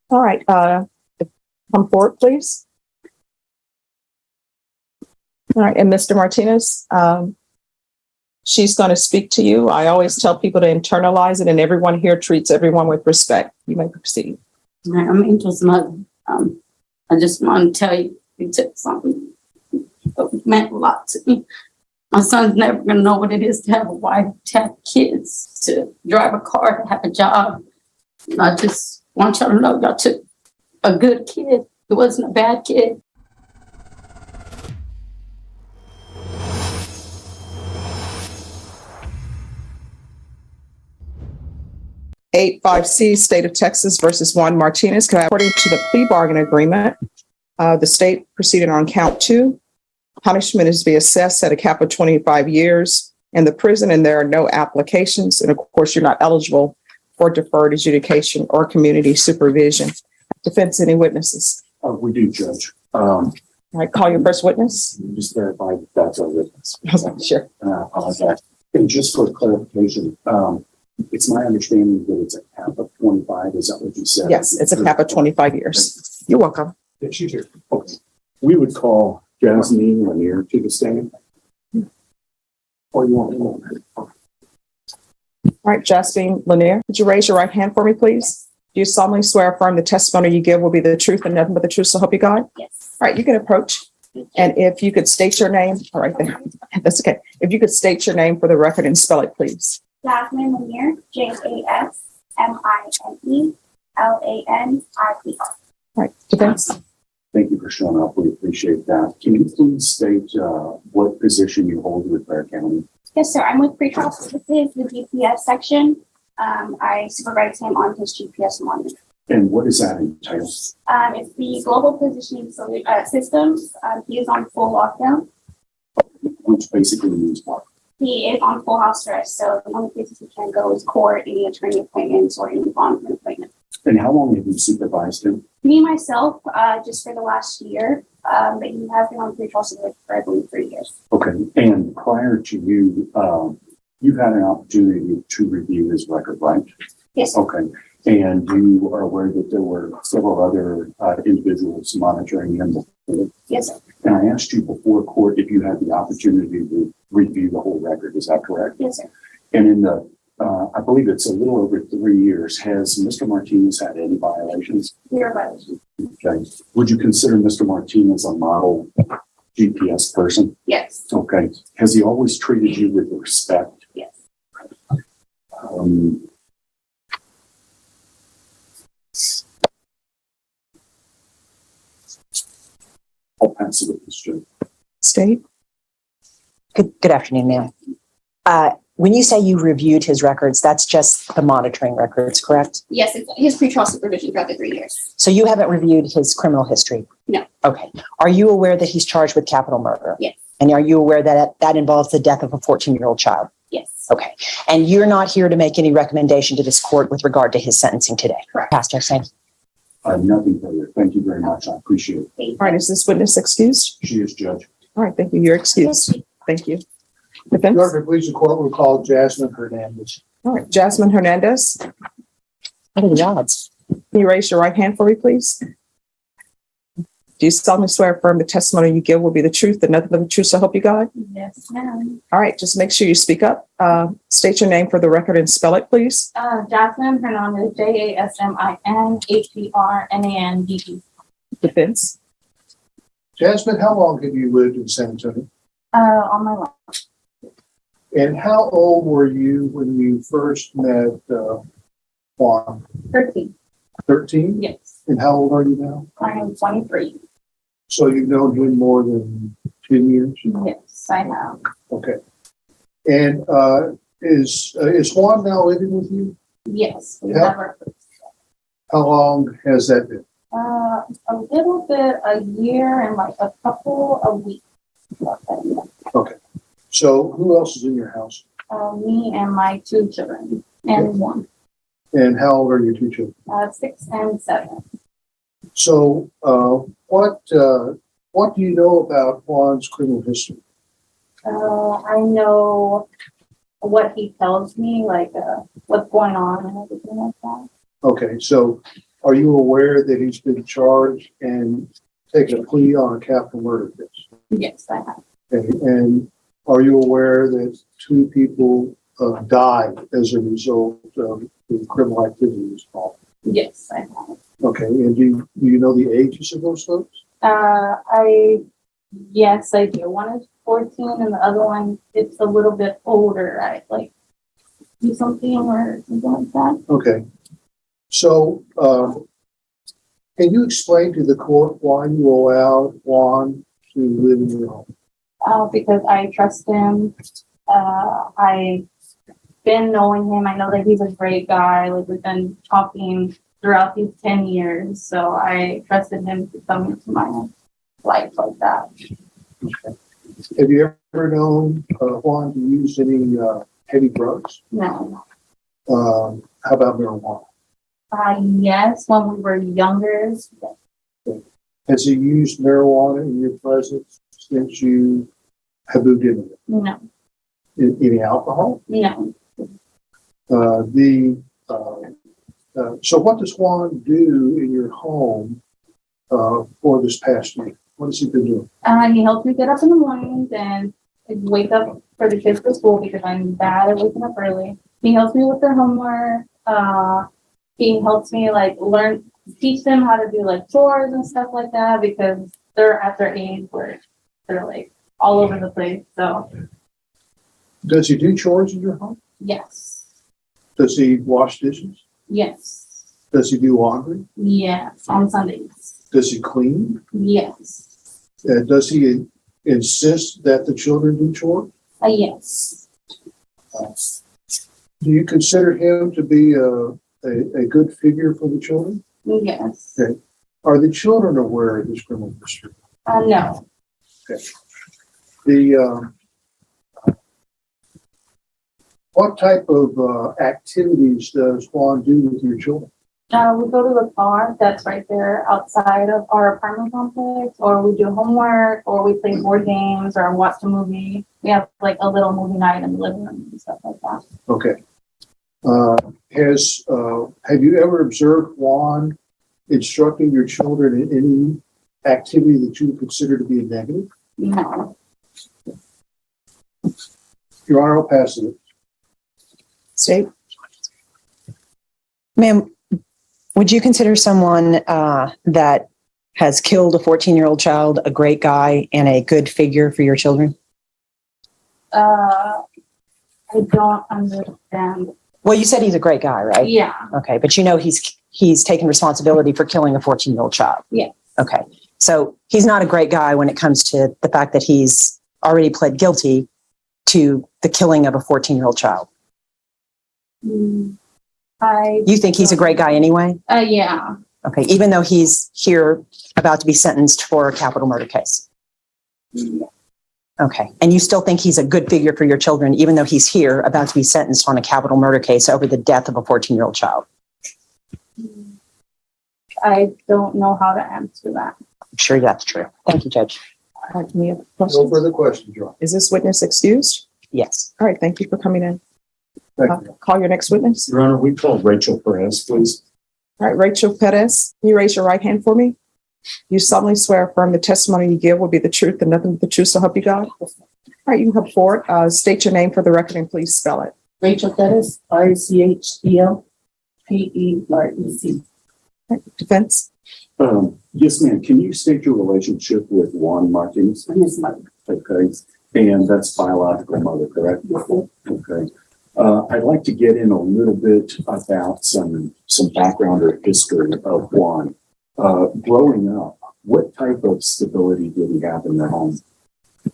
All right, come forward, please. All right, and Mr. Martinez, she's going to speak to you. I always tell people to internalize it, and everyone here treats everyone with respect. You may proceed. I'm Angel's mother. I just want to tell you, you took something that meant a lot to me. My son's never going to know what it is to have a wife, to have kids, to drive a car, to have a job. And I just want y'all to know y'all took a good kid. It wasn't a bad kid. 85C, State of Texas versus Juan Martinez. According to the plea bargain agreement, the state proceeded on count 2. Punishment is to be assessed at a cap of 25 years in the prison, and there are no applications. And of course, you're not eligible for deferred adjudication or community supervision. Defense, any witnesses? We do, Judge. All right, call your first witness. Just verify that that's our witness. Sure. Apologize. And just for clarification, it's my understanding that it's a cap of 25. Is that what you said? Yes, it's a cap of 25 years. You're welcome. Yeah, she's here. Okay. We would call Jasmine Lanier to the stand. Or you want me to? All right, Jasmine Lanier, would you raise your right hand for me, please? Do you solemnly swear or affirm the testimony you give will be the truth and nothing but the truth, so help you God? Yes. All right, you can approach. And if you could state your name, all right, then that's okay. If you could state your name for the record and spell it, please. Jasmine Lanier, JASMINE LANIER. All right, defense. Thank you for showing up. We appreciate that. Can you please state what position you hold with Bear County? Yes, sir. I'm with pretrial services, the GPS section. I supervise him on his GPS monitor. And what does that entail? It's the global positioning systems. He is on full lockdown. Which basically means what? He is on full house arrest, so the only places he can go is court, any attorney appointments, or any bondman appointments. And how long have you supervised him? Me, myself, just for the last year, but he has been on pretrial services for, I believe, 3 years. Okay. And prior to you, you've had an opportunity to review his record, right? Yes. Okay. And you are aware that there were several other individuals monitoring him before? Yes, sir. And I asked you before court if you had the opportunity to review the whole record. Is that correct? Yes, sir. And in the, I believe it's a little over 3 years, has Mr. Martinez had any violations? Zero violations. Okay. Would you consider Mr. Martinez a model GPS person? Yes. Okay. Has he always treated you with respect? Yes. I'll pass it with this, Joe. State. Good afternoon, ma'am. When you say you reviewed his records, that's just the monitoring records, correct? Yes, it's his pretrial supervision throughout the 3 years. So you haven't reviewed his criminal history? No. Okay. Are you aware that he's charged with capital murder? Yes. And are you aware that that involves the death of a 14-year-old child? Yes. Okay. And you're not here to make any recommendation to this court with regard to his sentencing today? Correct. Pastor, same. I have nothing further. Thank you very much. I appreciate it. All right, is this witness excused? She is, Judge. All right, thank you. You're excused. Thank you. Defense. Clerk, please, the court will call Jasmine Hernandez. All right, Jasmine Hernandez, What are the odds? can you raise your right hand for me, please? Do you solemnly swear or affirm the testimony you give will be the truth and nothing but the truth, so help you God? Yes, ma'am. All right, just make sure you speak up. State your name for the record and spell it, please. Jasmine Hernandez, JASMINHERNANDE. Defense. Jasmine, how long have you lived in San Antonio? All my life. And how old were you when you first met Juan? 13. 13? Yes. And how old are you now? I am 23. So you've known him more than 10 years? Yes, I have. Okay. And is Juan now living with you? Yes, we Yeah. never. How long has that been? A little bit, a year and like a couple of weeks. Okay. So who else is in your house? Me and my 2 children and one, And how old are your 2 children? 6 and 7. So what do you know about Juan's criminal history? I know what he tells me, like what's going on and everything like that. Okay, so are you aware that he's been charged and taken a plea on a capital murder case? Yes, I have. Okay, and are you aware that 2 people died as a result of the criminal activity involved? Yes, I have. Okay, and do you know the ages of those folks? Yes, I do. One is 14 and the other one, it's a little bit older. I like do something or something like that. Okay, so can you explain to the court why you allowed Juan to live in your home? Because I trust him. I've been knowing him. I know that he's a great guy. Like we've been talking throughout these 10 years. So I trusted him to come into my life like that. Have you ever known Juan to use any heavy drugs? No. How about marijuana? Yes, when we were younger. Has he used marijuana in your presence since you have moved into it? No. Any alcohol? No. So what does Juan do in your home for this past week? What has he been doing? He helps me get up in the mornings and wake up for the kids for school because I'm bad at waking up early. He helps me with their homework. He helps me teach them how to do like chores and stuff like that because they're at their age where they're like all over the place. So Does he do chores in your home? yes. Does he wash dishes? Yes. Does he do laundry? Yes. On Sundays. Does he clean? Yes. Does he insist that the children do chores? Yes. Do you consider him to be a good figure for the children? Yes. Okay. Are the children aware of his criminal history? No. What type of activities does Juan do with your children? We go to the park that's right there outside of our apartment complex, or we do homework, or we play board games, or watch a movie. We have like a little movie night in the living room and stuff like that. Okay. Have you ever observed Juan instructing your children in any activity that you would consider to be a negative? No. Your Honor, I'll pass it. State. Ma'am, would you consider someone that has killed a 14-year-old child a great guy and a good figure for your children? I don't understand. Well, you said he's a great guy, right? Yeah. Okay, but you know he's taken responsibility for killing a 14-year-old child. Yeah. Okay, so he's not a great guy when it comes to the fact that he's already pled guilty to the killing of a 14-year-old child. You think he's a great guy anyway? Yeah. Okay, even though he's here about to be sentenced for a capital murder case. Yeah. Okay, and you still think he's a good figure for your children, even though he's here about to be sentenced on a capital murder case over the death of a 14-year-old child? I don't know how to answer that. I'm sure that's true. Thank you, Judge. All right, any other No questions? further questions, Your Honor. Is this witness excused? Yes. All right, thank you for coming in. Thank you. Call your next witness. Your Honor, we call Rachel Perez, please. All right, Rachel Perez, can you raise your right hand for me? You solemnly swear affirm the testimony you give will be the truth and nothing but the truth, so help you God? All right, you can come forward. State your name for the record and please spell it. Rachel Pettis, RCHDL, PEREC. All right, defense. Yes, ma'am. Can you state your relationship with Juan Martinez? And his mother. Okay. And that's biological mother, correct? Okay. I'd like to get in a little bit about some background or history of Juan. Growing up, what type of stability did he have in their home?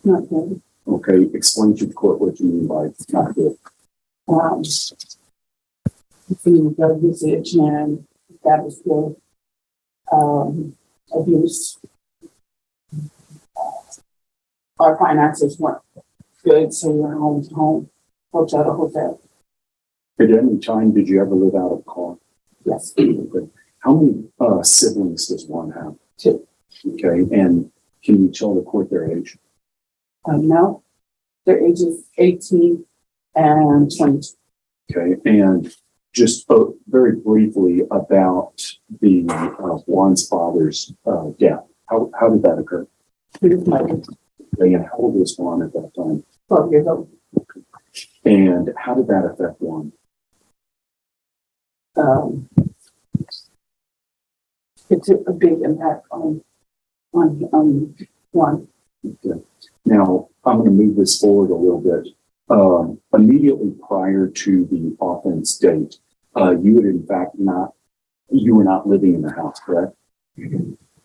Not good. Okay. Explain to the court what you mean by not good. Through drug usage and that was good. Abuse. Our finances weren't good, so we were home to home, hotel to hotel. At any time, did you ever live out of a car? Yes. Okay. How many siblings does Juan have? 2. Okay. And can you tell the court their age? No, their ages 18 and 22. Okay. And just very briefly about the Juan's father's death. How did that occur? He was like And how old was Juan at that time? 12 years old. And how did that affect Juan? It's a big impact on one. Okay. Now, I'm going to move this forward a little bit. Immediately prior to the offense date, you had in fact you were not living in the house, correct?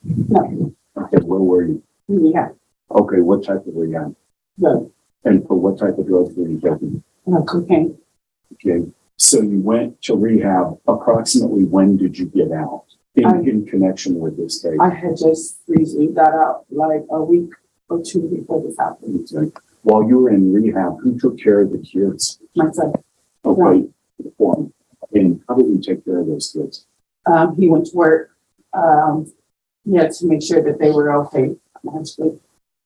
No, Okay, where were you? yeah, Okay, what type of rehab? no, And for what type of drugs were you taking? cocaine. Okay, so you went to rehab. Approximately when did you get out in connection with this case? I had just recently got out like a week or two before this happened. Okay. While you were in rehab, who took care of the kids? Myself, Okay, one. And how did you take care of those kids? he went to work. He had to make sure that they were okay. Actually,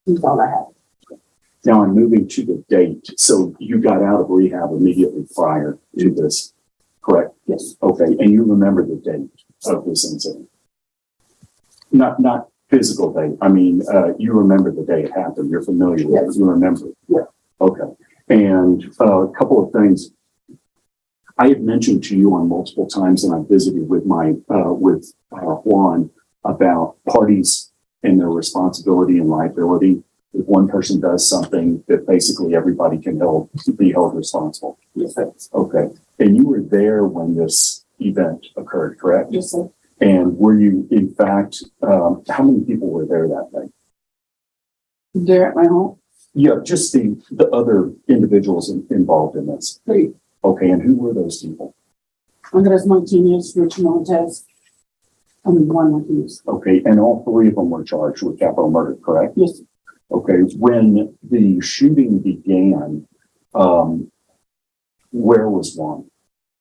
that's all I had. Now I'm moving to the date. So you got out of rehab immediately prior to this, correct? Yes, Okay, and you remember the date of this incident? Not physical date. I mean, you remember the day it happened. You're familiar with it. You remember. Yeah. Okay. And a couple of things I had mentioned to you on multiple times, and I visited with Juan about parties and their responsibility and liability. If one person does something, that basically everybody can be held responsible. yes, sir. Okay. And you were there when this event occurred, correct? Yes, sir. And were you, in fact, how many people were there that day? There at my home, Yeah, just the other individuals involved in this. 3. Okay, and who were those people? Andres Martinez, Rich Montes, Juan Martinez. Okay, and all 3 of them were charged with capital murder, correct? Yes, Okay, when the shooting began, where was Juan?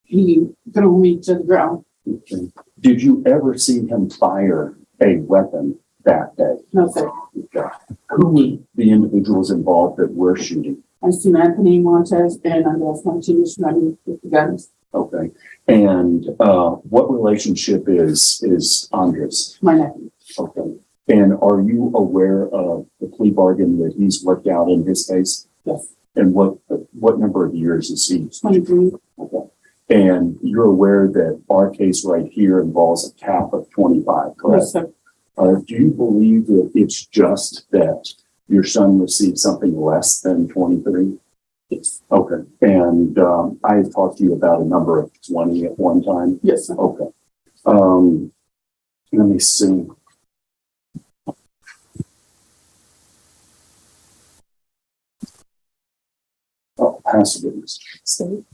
he threw me to the ground. Okay. Did you ever see him fire a weapon that day? No, sir. Okay. Who were the individuals involved that were shooting? I seen Anthony Montes and Andres Martinez running with the guns. Okay. And what relationship is Andres? My nephew. Okay. And are you aware of the plea bargain that he's worked out in his case? Yes. And what number of years is he? 23. Okay. And you're aware that our case right here involves a cap of 25, correct? Yes, sir. Do you believe that it's just that your son received something less than 23? Yes. Okay. And I had talked to you about a number of 20 at one time. Yes, sir. Okay. Let me see. Oh, passive witness. State.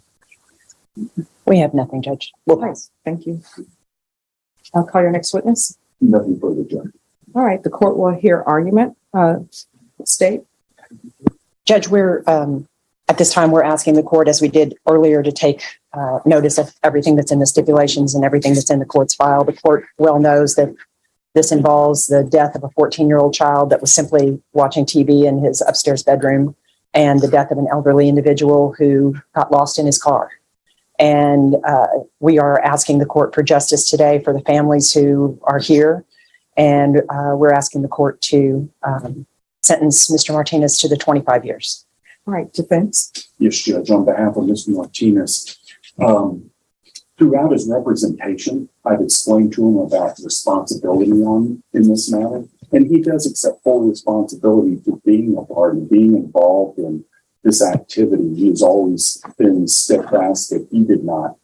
We have nothing, Judge. We'll pass. Thank you. I'll call your next witness. Nothing further, Judge. All right, the court will hear argument. State. Judge, we're at this time, we're asking the court, as we did earlier, to take notice of everything that's in the stipulations and everything that's in the court's file. The court well knows that this involves the death of a 14-year-old child that was simply watching TV in his upstairs bedroom, and the death of an elderly individual who got lost in his car. And we are asking the court for justice today for the families who are here. And we're asking the court to sentence Mr. Martinez to the 25 years. All right, defense. Yes, Judge. On behalf of Mr. Martinez, throughout his representation, I've explained to him about the responsibility in this matter. And he does accept full responsibility for being a part and being involved in this activity. He has always been steadfast that he did not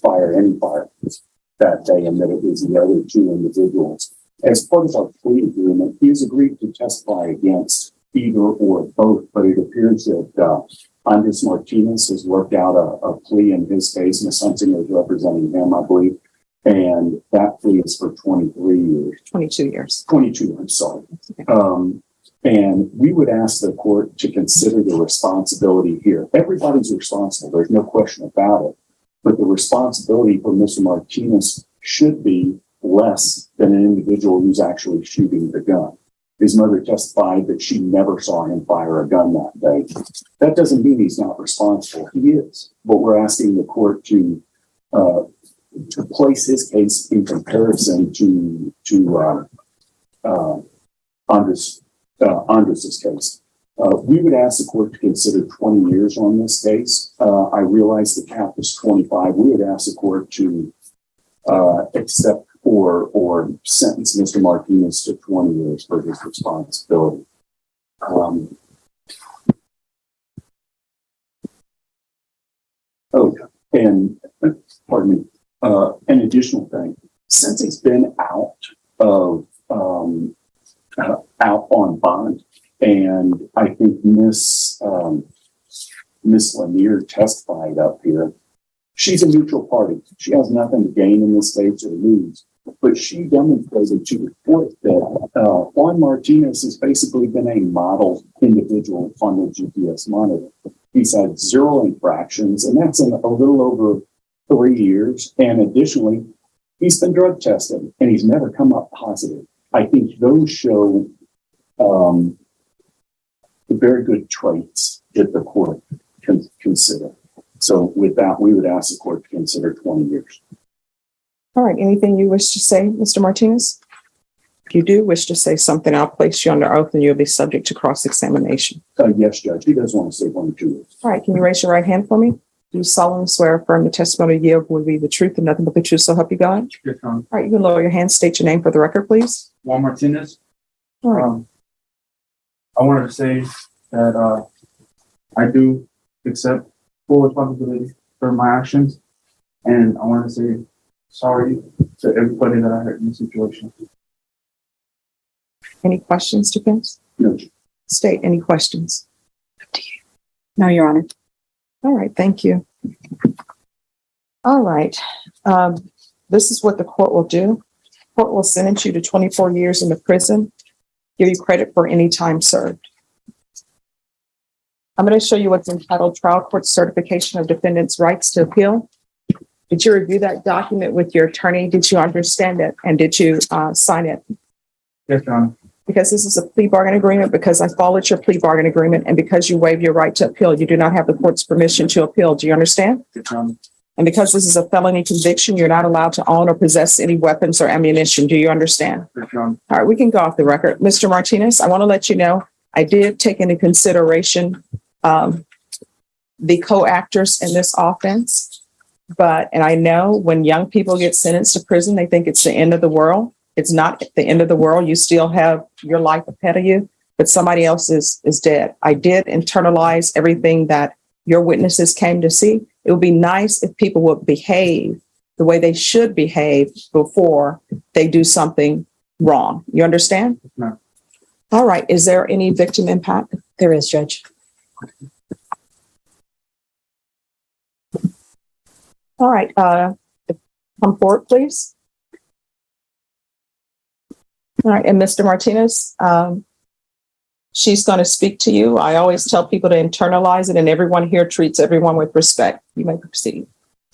fire any firearms that day, and that it was the other 2 individuals. As part of our plea agreement, he has agreed to testify against either or both, but it appears that Andres Martinez has worked out a plea in his case. Ms. Hunting is representing him, I believe, and that plea is for 23 years. 22 years. 22, I'm sorry. Okay. And we would ask the court to consider the responsibility here. Everybody's responsible. There's no question about it. But the responsibility for Mr. Martinez should be less than an individual who's actually shooting the gun. His mother testified that she never saw him fire a gun that day. That doesn't mean he's not responsible. He is. But we're asking the court to to place his case in comparison to Andres's case. We would ask the court to consider 20 years on this case. I realize the cap is 25. We would ask the court to accept or sentence Mr. Martinez to 20 years for his responsibility. And pardon me, an additional thing, since he's been out on bond, and I think Miss Lanier testified up here, she's a neutral party. She has nothing to gain in this case or lose, but she demonstrated to the court that Juan Martinez has basically been a model individual on the GPS monitor. He's had 0 infractions, and that's in a little over 3 years. And additionally, he's been drug tested, and he's never come up positive. I think those show very good traits that the court can consider. So with that, we would ask the court to consider 20 years. All right. Anything you wish to say, Mr. Martinez? If you do wish to say something, I'll place you under oath and you'll be subject to cross-examination. Yes, Judge. He does want to say 1 or 2 words. All right. Can you raise your right hand for me? Do you solemnly swear or affirm the testimony you give will be the truth and nothing but the truth, so help you God? Yes, Your Honor. All right. You can lower your hand. State your name for the record, please. Juan Martinez. All right. I wanted to say that I do accept full responsibility for my actions, and I want to say sorry to everybody that I hurt in this situation. Any questions, defense? No. State, any questions? No, Your Honor. All right. Thank you. All right. This is what the court will do. Court will sentence you to 24 years in the prison, give you credit for any time served. I'm going to show you what's entitled Trial Court Certification of Defendant's Rights to Appeal. Did you review that document with your attorney? Did you understand it? And did you sign it? Yes, Your Honor. Because this is a plea bargain agreement, because I followed your plea bargain agreement, and because you waive your right to appeal, you do not have the court's permission to appeal. Do you understand? Yes, Your Honor. And because this is a felony conviction, you're not allowed to own or possess any weapons or ammunition. Do you understand? Yes, Your Honor. All right, we can go off the record. Mr. Martinez, I want to let you know, I did take into consideration the co-actors in this offense. And I know when young people get sentenced to prison, they think it's the end of the world. It's not the end of the world. You still have your life ahead of you, but somebody else is dead. I did internalize everything that your witnesses came to see. It would be nice if people would behave the way they should behave before they do something wrong. You understand? No. All right. Is there any victim impact? There is, Judge. All right. Come forward, please. All right. And Mr. Martinez, she's going to speak to you. I always tell people to internalize it, and everyone here treats everyone with respect. You may proceed.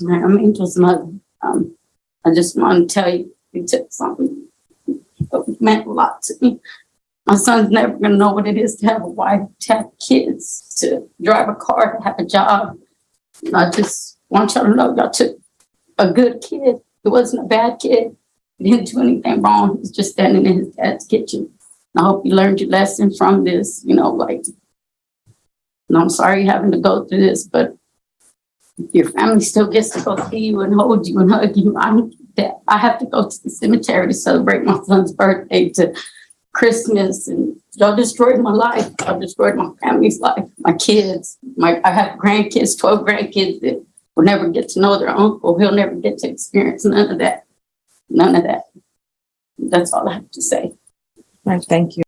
I'm Angel's mother. I just want to tell you, you took something that meant a lot to me. My son's never going to know what it is to have a wife, to have kids, to drive a car, to have a job. And I just want y'all to know y'all took a good kid. It wasn't a bad kid. He didn't do anything wrong. He was just standing in his dad's kitchen. I hope you learned your lesson from this, and I'm sorry you're having to go through this, but your family still gets to go see you and hold you and hug you. I have to go to the cemetery to celebrate my son's birthday, to Christmas, and y'all destroyed my life. Y'all destroyed my family's life, my kids. I have grandkids, 12 grandkids that will never get to know their uncle. He'll never get to experience none of that. None of that. That's all I have to say. All right, thank you.